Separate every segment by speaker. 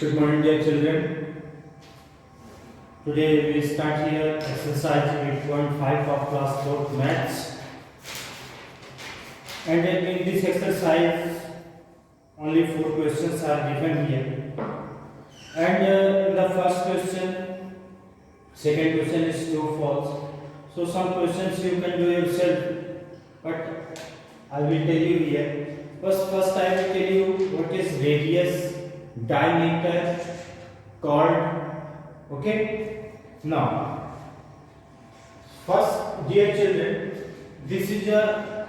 Speaker 1: Good morning, dear children. Today we start here exercise 8.5 of class 4 maths. And in this exercise, only 4 questions are given here. And in the first question, second question is true false. So some questions you can do yourself, but I will tell you here. First I will tell you what is radius, diameter, chord. Okay. Now, first, dear children, this is a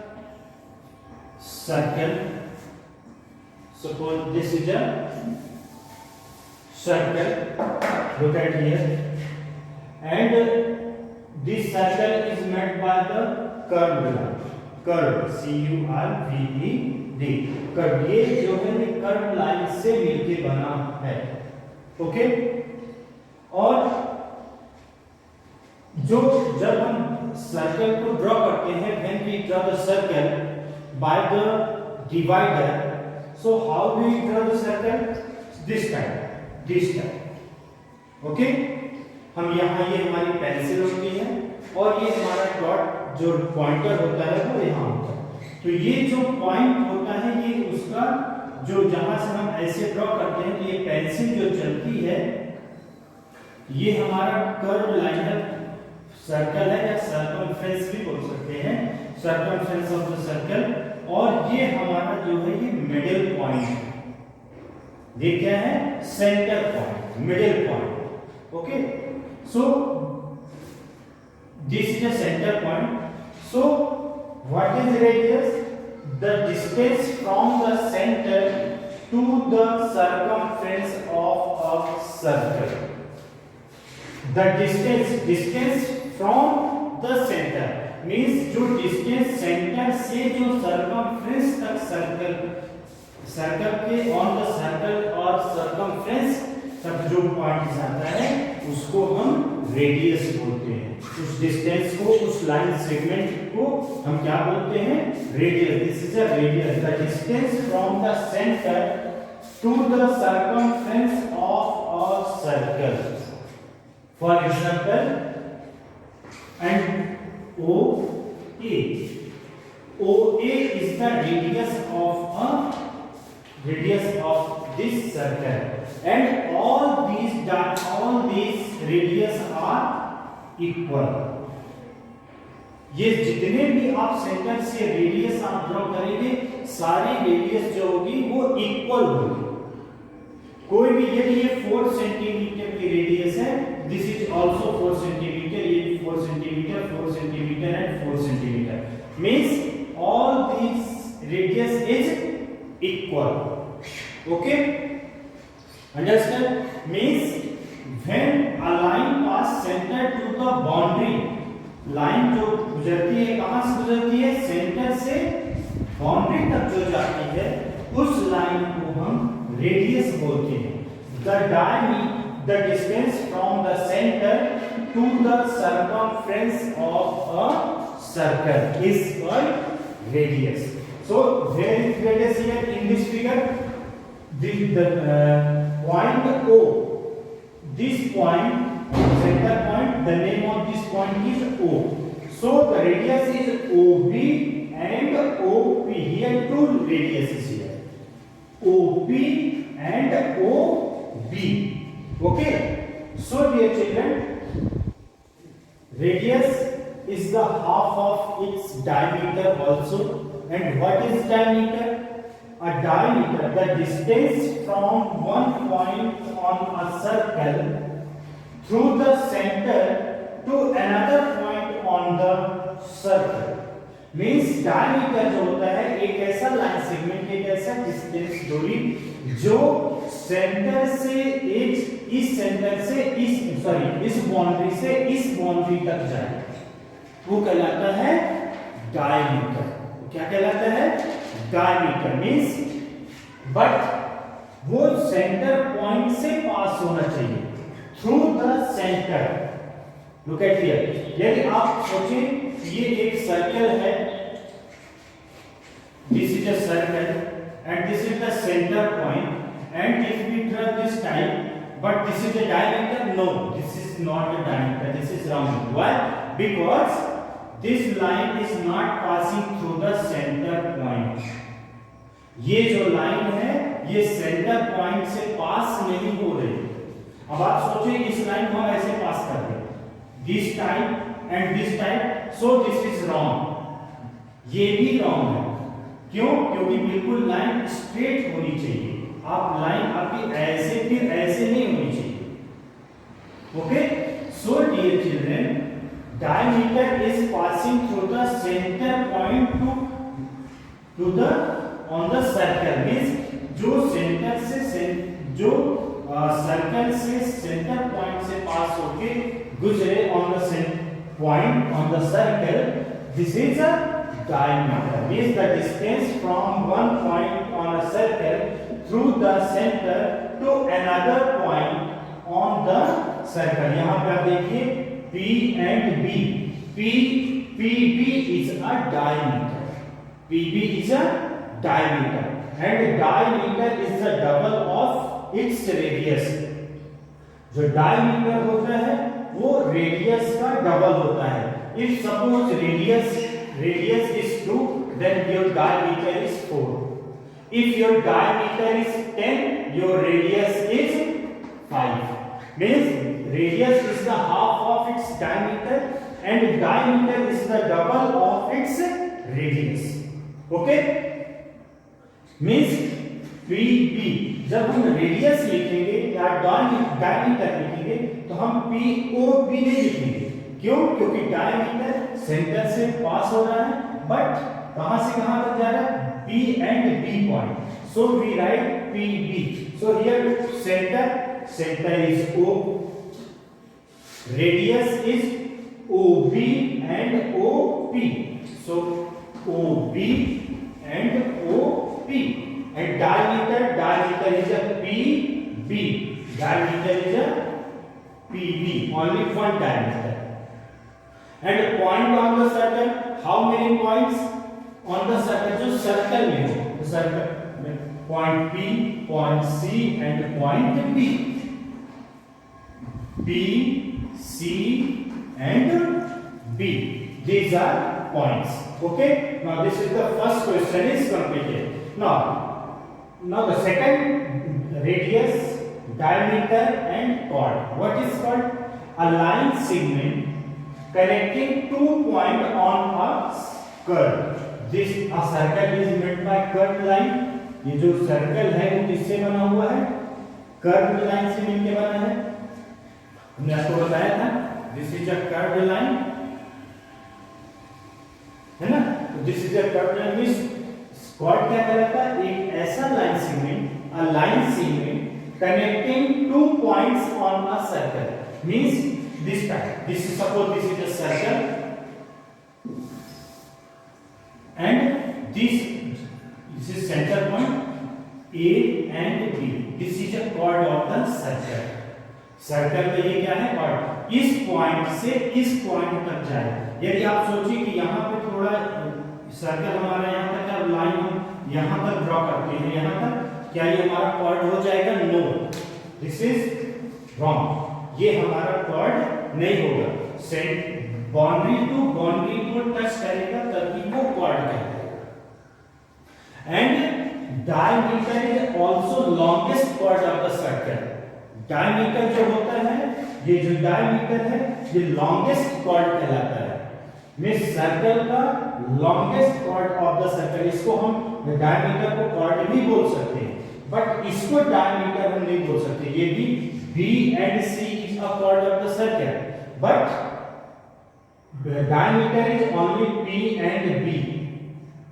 Speaker 1: circle. Suppose this is a circle. Look at here, and this circle is made by the curved line. Curved, C-U-R-V-E-D. Curve, ये जो है ये curve line से मिलके बना है. Okay. और जो जब हम सर्कल को ड्रॉ करते हैं, when we draw the circle by the divider, so how do we draw the circle? This time. Okay. हम यहाँ, ये हमारी पेंसिल होती है और ये हमारा डॉट जो पॉइंटर होता है वो यहाँ होता है. तो ये जो पॉइंट होता है ये उसका जो जहां से हम ऐसे ड्रॉ करते हैं, तो ये पेंसिल जो चलती है ये हमारा कर्व लाइन सर्कल है, या सर्कमफ्रेंस भी बोल सकते हैं, सर्कमफ्रेंस ऑफ द सर्कल. और ये हमारा जो है ये मिडिल पॉइंट है. ये क्या है? Centre point, middle point. Okay. So this is the center point. So what is radius? The distance from the center to the circumference of a circle. The distance from the center means जो distance center से जो circumference तक circle के on the circle और circumference तक जो point जाता है उसको हम रेडियस बोलते हैं. उस डिस्टेंस को, उस लाइन सेगमेंट को हम क्या बोलते हैं? Radius. This is a radius, the distance from the centre to the circumference of a circle. For example, and OA is the radius of this circle, and all these radius are equal. ये जितने भी आप centre से radius आप draw करेंगे, सारी radius जो होगी वो इक्वल होगी. कोई भी, यदि ये 4 सेंटीमीटर की रेडियस है, दिस इज आल्सो 4 सेंटीमीटर, ये भी 4 centimetre, 4 centimetre and 4 centimetre. Means all this radius is equal. Okay. Understand? Means when a line pass center to the boundary, line जो गुजरती है, कहाँ से गुजरती है? सेंटर से बाउंड्री तक जो जाती है, उस लाइन को हम रेडियस बोलते हैं. The distance from the center to the circumference of a circle is called radius. So where is radius here in this figure? The point O, this point, center point, the name of this point is O. So the radius is OB and OP. Here two radiuses here, OP and OB. Okay. So dear children, radius is the half of its diameter also. And what is diameter? A diameter, the distance from one point on a circle through the center to another point on the circle. Means diameter जो होता है एक ऐसा line segment, एक ऐसा distance, दूरी जो centre से इस सेंटर से इस बाउंड्री से इस बाउंड्री तक जाए, वो कहलाता है डायमीटर. क्या कहलाता है? डायमीटर. मींस बट वो सेंटर पॉइंट से पास होना चाहिए, through the centre. Look at here. यदि आप सोचें ये एक सर्कल है, this is a circle and this is the centre point, and if we draw this type, but this is a diameter. No, this is not a diameter, this is rounding. Why? Because this line is not passing through the center point. ये जो line है ये centre point से पास नहीं हो रही। अब आप सोचिए इस लाइन को हम ऐसे पास कर दें, this type and this type, so this is wrong, ये भी रॉन्ग है। क्यों? क्योंकि बिल्कुल लाइन स्ट्रेट होनी चाहिए। आप लाइन आपकी ऐसे फिर ऐसे नहीं होनी चाहिए। Okay, so dear children, diameter is passing through the center point to the on the circle, means जो सेंटर से जो सर्कल से सेंटर पॉइंट से पास होके गुजरे on the point on the circle, this is a diameter, means the distance from one point on a circle through the center to another point on the circle। यहाँ पे आप देखिए P and B, PB is a diameter, PB is a diameter and diameter is the double of its radius। जो diameter होता है वो radius का double होता है। If suppose radius is 2, then your diameter is 4। If your diameter is 10, your radius is 5, means radius is the half of its diameter and diameter is the double of its radius। okay, means PB जब हम radius लिखेंगे या diameter लिखेंगे तो हम POB नहीं लिखेंगे। क्यों? क्योंकि डायमीटर सेंटर से पास हो रहा है, बट कहां से कहां तक जा रहा है? P and B point, so we write PB। so here center is O, radius is OB and OP, so OB and OP, and diameter is a PB, diameter is a PB, only one diameter। and point on the circle, how many points on the circle? जो circle में हो, circle में point P, point C and point B, P, C and B, these are points। okay, now this is the first question is completed। now the second, radius, diameter and chord। what is called? a line segment connecting two points on a curve। this a circle is meant by curved line। ये जो circle है वो किससे बना हुआ है? Curved line से मिलकर बना है। हमने आपको बताया था this is a curved line, है ना? तो this is a curved line, means chord क्या कहलाता है? एक ऐसा line segment, a line segment connecting two points on a circle, means this type, this is suppose this is a circle and this is center point A and B, this is a chord of the circle। Circle का ये क्या है? chord। इस point से इस point तक जाए। यदि आप सोचिए कि यहाँ पे थोड़ा सर्कल हमारा यहाँ तक का लाइन हम यहाँ तक ड्रॉ करते हैं, यहाँ तक, क्या ये हमारा chord हो जाएगा? नो, दिस इज रॉन्ग, ये हमारा chord नहीं होगा। बाउंड्री टू बाउंड्री को टच करेगा तभी वो कॉर्ड कहलाएगा। And diameter is also longest chord of the circle. Diameter जो होता है, ये जो डायमीटर है ये लॉन्गेस्ट कॉर्ड कहलाता है। मींस सर्कल का longest chord of the circle, इसको हम डायमीटर को कॉर्ड भी बोल सकते हैं, बट इसको डायमीटर हम नहीं बोल सकते। ये भी B and C is a cord of the circle, but diameter is only P and B,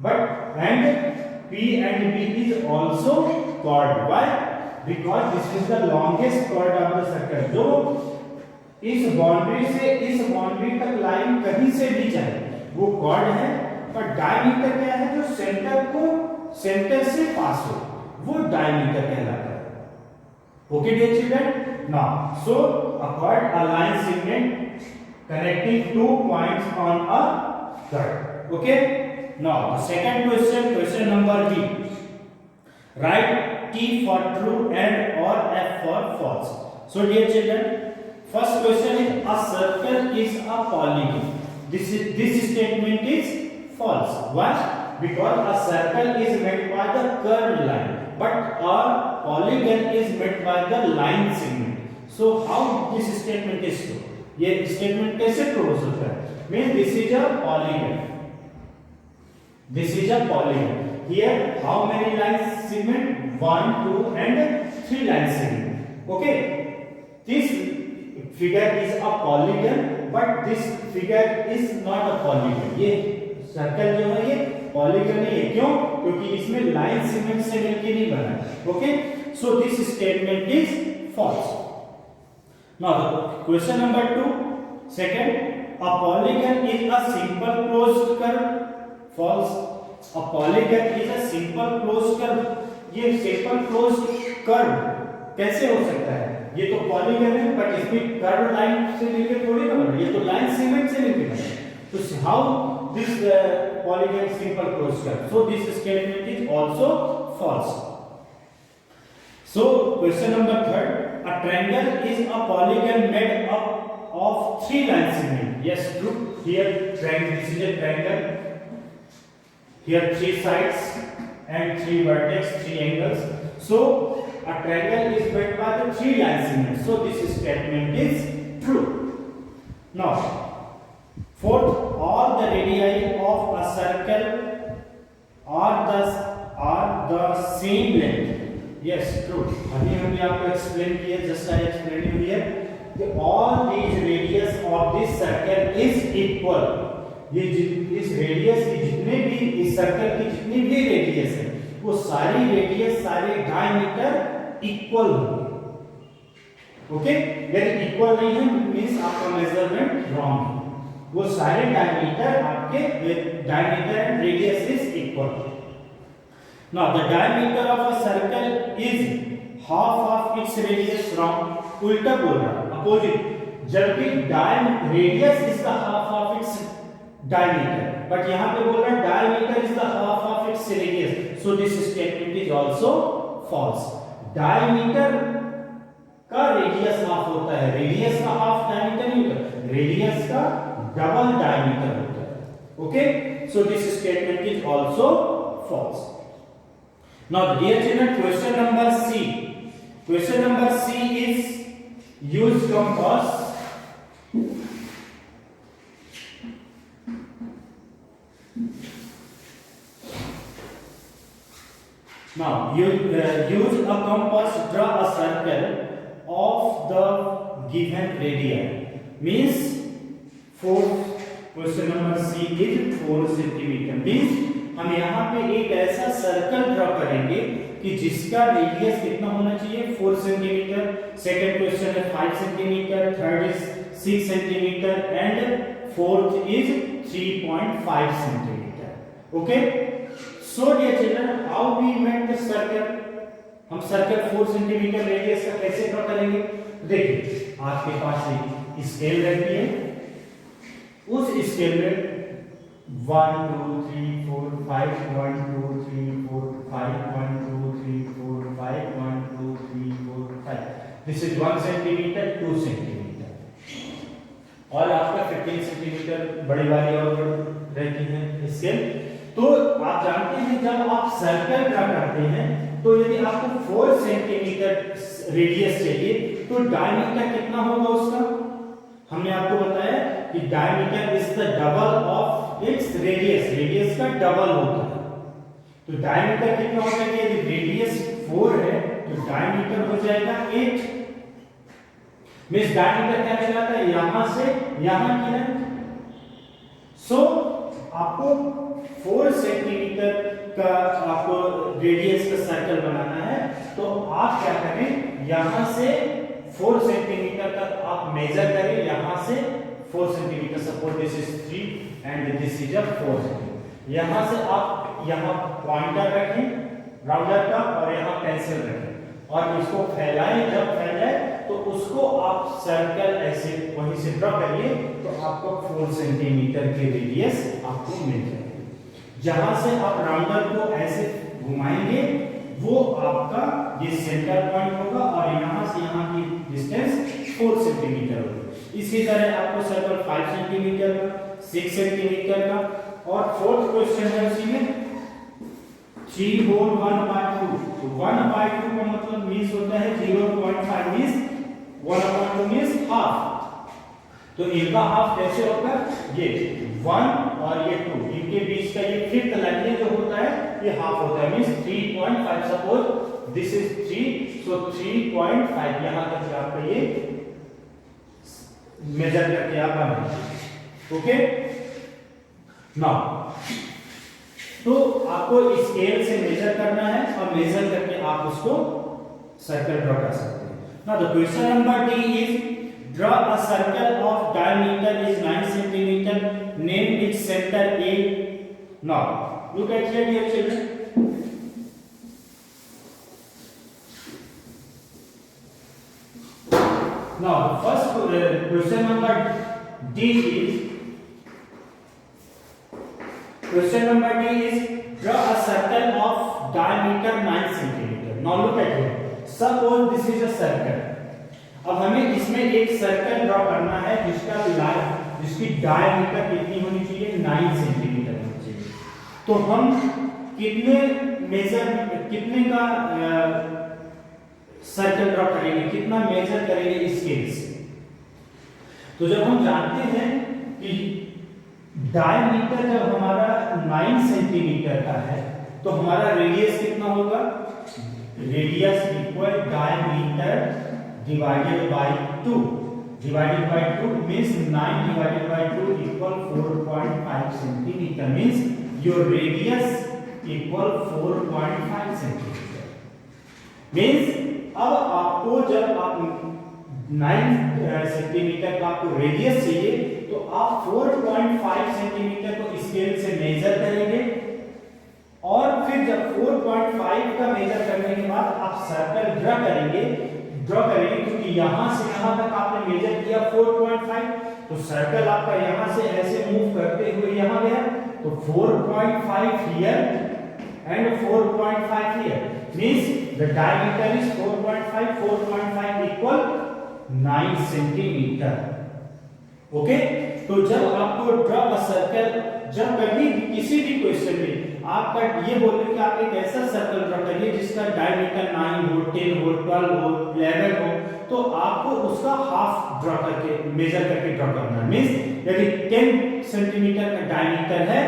Speaker 1: but and P and B is also chord। why? because this is the longest chord of the circle। जो इस boundary से इस boundary तक line कहीं से भी जाए वो chord है, पर डायमीटर क्या है? जो सेंटर को सेंटर से पास हो वो डायमीटर कहलाता है। Okay dear children, now so a chord, a line segment connecting two points on a curve। okay, now the second question number B, write T for true and or F for false। So dear children, first question is a circle is a polygon. This statement is false. Why? Because a circle is made by the curved line, but a polygon is made by the line segment. So how this statement is true? ये statement कैसे true हो सकता है? Means this is a polygon. This is a polygon. Here how many line segment? 1, 2 and 3 line segment. Okay. This figure is a polygon, but this figure is not a polygon. ये circle जो है ये polygon नहीं है, क्यों? क्योंकि इसमें line cement से मिलकर नहीं बना है. Okay, so this statement is false. Now question number 2, second, a polygon is a simple closed curve. False. A polygon is a simple closed curve. ये सिंपल क्लोज्ड कर्व कैसे हो सकता है? ये तो पॉलीगन है, बट इसमें कर्व लाइन से मिलकर थोड़ी ना बना, ये तो लाइन सीमेंट से मिलकर बना है. तो how this polygon simple closed curve? So this statement is also false. So question number 3, a triangle is a polygon made up of 3 line segments. Yes, true. Here triangle, this is a triangle. Here 3 sides and 3 vertex, 3 angles. So a triangle is made by the 3 line segments. So this statement is true. Now fourth, all the radii of a circle are the same length. Yes, true. अभी हमने आपको explain किया, just I explained you here, कि all these radius of this circle is equal. ये इस radius की जितने भी, इस circle की जितनी भी radius है, वो सारी radius, सारे diameter equal होंगे. Okay? यदि equal नहीं है, means आपका measurement wrong है. वो सारे डायमीटर आपके diameter and radius is equal. Now the diameter of a circle is half of its radius. Wrong, उल्टा बोल रहा है, अपोजिट. जबकि radius is the half of its diameter, but यहां पे बोल रहा है diameter is the half of its radius. So this statement is also false. Diameter का रेडियस हाफ होता है, रेडियस का हाफ डायमीटर नहीं होता, रेडियस का डबल डायमीटर होता है. Okay, so this statement is also false. Now dear children, question number C. Question number C is use compass. Now use a compass, draw a circle of the given radii. Means 4. Question number C is 4 centimetre. Means हम यहाँ पे एक ऐसा circle draw करेंगे कि जिसका radius कितना होना चाहिए? 4 सेंटीमीटर. सेकंड क्वेश्चन है 5 centimetre, third is 6 centimetre and fourth is 3.5 centimetre. Okay, so dear children, how we make the circle? हम सर्कल 4 सेंटीमीटर रेडियस का कैसे ड्रॉ करेंगे? देखिए, आपके पास एक स्केल रहती है, उस स्केल में 1 2 3 4 5 1 2 3 4 5 1 2 3 4 5 1 2 3 4 5. दिस इज 1 सेंटीमीटर, 2 सेंटीमीटर, और आपका 15 सेंटीमीटर बड़ी वाली और रहती है स्केल. तो आप जानते हैं जब आप सर्कल ड्रा करते हैं तो यदि आपको 4 सेंटीमीटर रेडियस चाहिए तो डायमीटर कितना होगा उसका? हमने आपको बताया कि diameter is the double of its radius. Radius का डबल होता है. तो डायमीटर कितना होगा? यदि रेडियस 4 है तो डायमीटर हो जाएगा 8. मींस डायमीटर क्या कहलाता है? यहां से यहां की लेंथ. सो आपको 4 सेंटीमीटर का आपको रेडियस का सर्कल बनाना है, तो आप क्या करें? यहां से 4 सेंटीमीटर तक आप मेजर करें. यहां से 4 centimetre, suppose this is 3 and this is 4 centimetre. यहां से आप यहां पॉइंटर रखें राउंडर का और यहां पेंसिल रखें और इसको फैलाएं. जब फैलाए तो उसको आप सर्कल ऐसे वहीं से ड्रॉ करिए तो आपको 4 सेंटीमीटर की रेडियस आपको मिल जाएगी. जहां से आप राउंडर को ऐसे घुमाएंगे वो आपका ये सेंटर पॉइंट होगा और यहां से यहां की डिस्टेंस सेंटीमीटर होगी। इसी तरह आपको सर्कल 5 सेंटीमीटर का, 6 सेंटीमीटर का, और फोर्थ क्वेश्चन है उसी में 3 होल 1/2। तो 1/2 का मतलब मीन्स होता है 0.5 मीन्स 1/2 मीन्स हाफ। तो इनका हाफ कैसे होगा, ये 1 और ये 2 इनके बीच का ये फिफ्थ लाइन जो होता है ये हाफ होता है, मींस 3.5। सपोज दिस इज 3, सो 3.5 यहां तक आपका ये मेजर करके आप बनाएंगे। ओके नाउ, तो आपको स्केल से मेजर करना है और मेजर करके आप उसको सर्कल ड्रॉ कर सकते हैं। Now the question number D is draw a circle of diameter is 9 centimeter, name its center A. Now look at here dear children, now the first question number D is draw a circle of diameter 9 centimeter. Now look at here, suppose this is a circle. अब हमें इसमें एक circle draw करना है जिसकी diameter कितनी होनी चाहिए, 9 सेंटीमीटर होनी चाहिए। तो हम कितने का सर्कल ड्रॉ करेंगे, कितना मेजर करेंगे स्केल से। तो जब हम जानते हैं कि डायमीटर जब हमारा 9 सेंटीमीटर का है तो हमारा रेडियस कितना होगा, radius equal diameter divided by 2 means 9 divided by 2 equal 4.5 centimeter, means your radius equal 4.5 centimeter, means अब आपको जब आप 9 सेंटीमीटर का आपको रेडियस चाहिए तो आप 4.5 सेंटीमीटर को स्केल से मेजर करेंगे और फिर जब 4.5 का मेजर करने के बाद आप सर्कल ड्रॉ करेंगे क्योंकि यहां से यहां तक आपने मेजर किया 4.5, तो सर्कल आपका यहां से ऐसे मूव करते हुए यहां गया, तो 4.5 here and 4.5 here, means the diameter is 4.5 equal 9 centimetre. Okay, तो जब आपको ड्रॉ अ सर्कल, जब कभी किसी भी क्वेश्चन में आपका ये बोले कि आप एक ऐसा सर्कल ड्रॉ करिए जिसका डायमीटर 9 हो, 10 हो, 12 हो, 11 हो, तो आपको उसका हाफ ड्रॉ करके मेजर करके ड्रॉ करना है। मींस यदि 10 सेंटीमीटर का डायमीटर है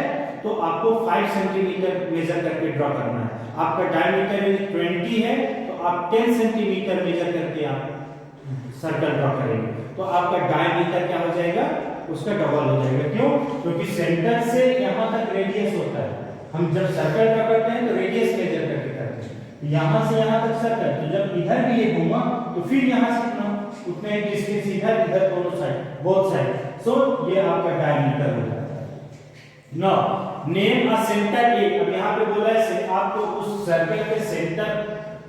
Speaker 1: तो आपको 5 सेंटीमीटर मेजर करके ड्रॉ करना है। आपका डायमीटर यदि 20 है तो आप 10 सेंटीमीटर मेजर करके आप सर्कल ड्रॉ करेंगे, तो आपका डायमीटर क्या हो जाएगा, उसका डबल हो जाएगा। क्यों? क्योंकि सेंटर से यहां तक रेडियस होता है। हम जब सर्कल ड्रॉ करते हैं तो रेडियस मेजर करके करते हैं, यहां से यहां तक सर्कल, तो जब इधर भी ये घूमा तो फिर यहां से उतना ही डिस्टेंस इधर दोनों साइड, बोथ साइड, सो ये आपका डायमीटर हो जाता है। नाउ नेम अ सेंटर ए, अब यहां पे बोला है आपको उस सर्कल के सेंटर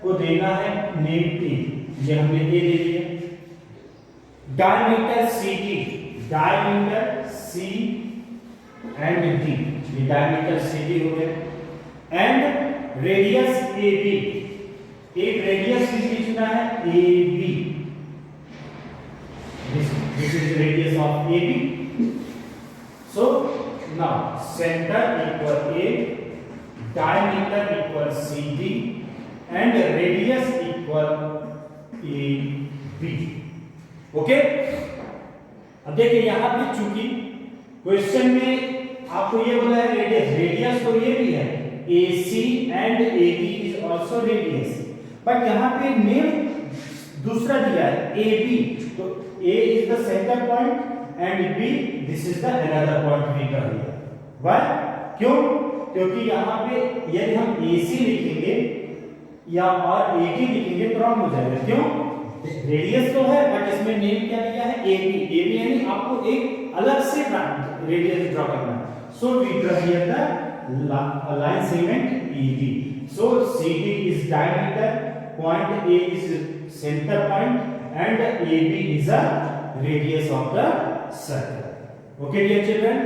Speaker 1: को देना है नेम ए, ये हमने ए दे दिया। Diameter CD, diameter C and D, ये डायमीटर CD हो गया, एंड रेडियस AB, एक रेडियस किसकी चुना है, AB, this is the radius of AB, so now center equal A, diameter equal CD and radius equal AB। Okay, अब देखिए यहां पे चूंकि क्वेश्चन में आपको ये बोला है रेडियस तो ये भी है, AC and AB is also radius, but यहां पे नेम दूसरा दिया है AB, तो A is the centre point and B this is the another point we कर दिया। व्हाई? क्यों? क्योंकि यहां पे यदि हम AC लिखेंगे या और AD लिखेंगे तो रॉन्ग हो जाएगा। क्यों? रेडियस तो है बट इसमें नेम क्या दिया है, AB यानी आपको एक अलग से रेडियस ड्रॉ करना है। So we draw here the line segment ED, so CD is diameter, point A is centre point and AB is a radius of the circle. Okay dear children,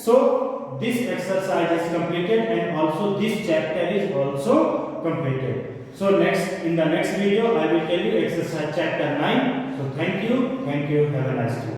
Speaker 1: so this exercise is completed and also this chapter is also completed. So in the next video I will tell you exercise chapter 9. So thank you. Thank you, have a nice day.